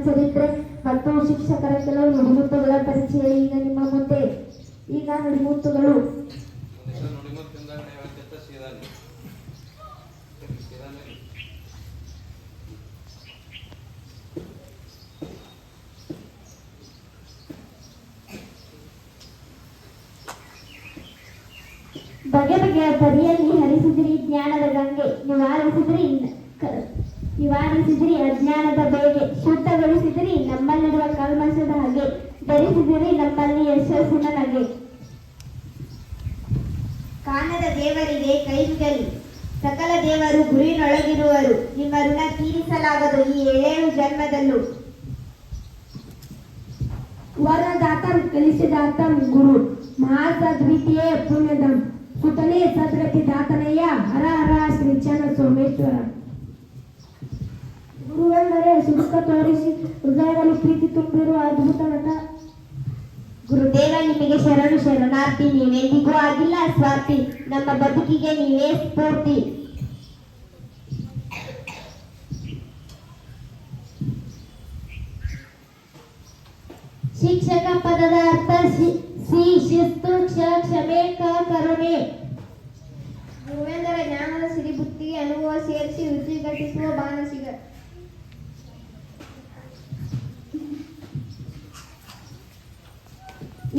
ಚರಿತ್ರೆ ಮತ್ತು ಶಿಕ್ಷಕರ ಕೆಲವು ನುಡಿಮುತ್ತುಗಳ ಪರಿಚಯ ಈಗ ನಿಮ್ಮ ಮುಂದೆ. ಈಗ ನುಡಿಮುತ್ತುಗಳು. ಬಗೆ ಬಗೆಯ ಪರಿಯಲ್ಲಿ ಹರಿಸಿದ್ರಿ ಜ್ಞಾನದ ಗಂಗೆ, ನಿವಾರಿಸಿದ್ರಿ ಅಜ್ಞಾನದ ಬೇಗೆ, ಶುದ್ಧಗೊಳಿಸಿದ್ರಿ ನಮ್ಮಲ್ಲಿರುವ ಕಲ್ಮಶದ ಹಾಗೆ, ಧರಿಸಿದಿರಿ ನಮ್ಮಲ್ಲಿ ಯಶಸ್ಸಿನ ನಗೆ. ಕಾಣದ ದೇವರಿಗೆ ಕೈಗಲಿ, ಸಕಲ ದೇವರು ಗುರಿನೊಳಗಿರುವರು, ನಿಮ್ಮ ಋಣ ತೀರಿಸಲಾಗದು ಈ 7 ಜನ್ಮದಲ್ಲೂ. ವರ್ಣದಾತಂ ಕಲಿಸಿದಾತಂ ಗುರು, ಮಹಾಸದ್ವಿತೀಯ ಪುಣ್ಯದಂ, ಸುತನೇ ಸದ್ಗತಿ ದಾತನಯ್ಯ, ಹರ ಹರ ಶ್ರೀ ಚನ್ನ ಸೋಮೇಶ್ವರ. ಗುರುವೆಂದರೆ ಸುಡುಕ ತೋರಿಸಿ ಹೃದಯದಲ್ಲಿ ಪ್ರೀತಿ ತುಂಬಿರುವ ಅದ್ಭುತ ನಟ. ಗುರುದೇವ ನಿಮಗೆ ಶರಣು ಶರಣಾರ್ಥಿ, ನೀವೆಂದಿಗೂ ಆಗಿಲ್ಲ ಸ್ವಾರ್ಥಿ, ನಮ್ಮ ಬದುಕಿಗೆ ನೀವೇ ಸ್ಫೂರ್ತಿ. ಶಿಕ್ಷಕ ಪದದ ಅರ್ಥ ಸಿ ಶಿಸ್ತು, ಕ್ಷ ಕ್ಷಮೆ, ಕ ಕರುಣೆ. ಗುರುವೆಂದರೆ ಜ್ಞಾನದ ಸಿರಿಬುತ್ತಿಗೆ ಅನುಭವ ಸೇರಿಸಿ ರುಚಿ ಘಟಿಸುವ ಬಾಣಸಿಗ.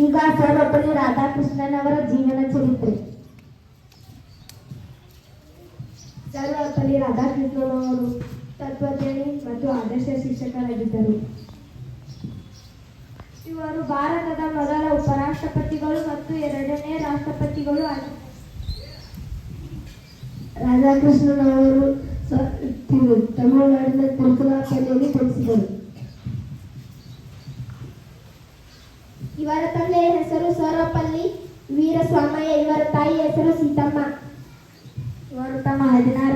ಈಗ ಸರ್ವಪಲ್ಲಿ ರಾಧಾಕೃಷ್ಣನವರ ಜೀವನ ಚರಿತ್ರೆ. ಸರ್ವಪಲ್ಲಿ ರಾಧಾಕೃಷ್ಣನವರು ತತ್ವಜ್ಞಾನಿ ಮತ್ತು ಆದರ್ಶ ಶಿಕ್ಷಕರಾಗಿದ್ದರು. ಇವರು ಭಾರತದ ಮೊದಲ ಉಪರಾಷ್ಟ್ರಪತಿಗಳು ಮತ್ತು 2ನೇ ರಾಷ್ಟ್ರಪತಿಗಳು ಆಗಿದ್ದರು. ರಾಧಾಕೃಷ್ಣನವರು ತಮಿಳುನಾಡಿನ ತಿರುಚನಾಪಲ್ಲಿಯಲ್ಲಿ ಜನಿಸಿದರು. ಇವರ ತಂದೆಯ ಹೆಸರು ಸರ್ವಪಲ್ಲಿ ವೀರಸ್ವಾಮಯ್ಯ, ಇವರ ತಾಯಿಯ ಹೆಸರು ಸೀತಮ್ಮ. ಇವರು ತಮ್ಮ 16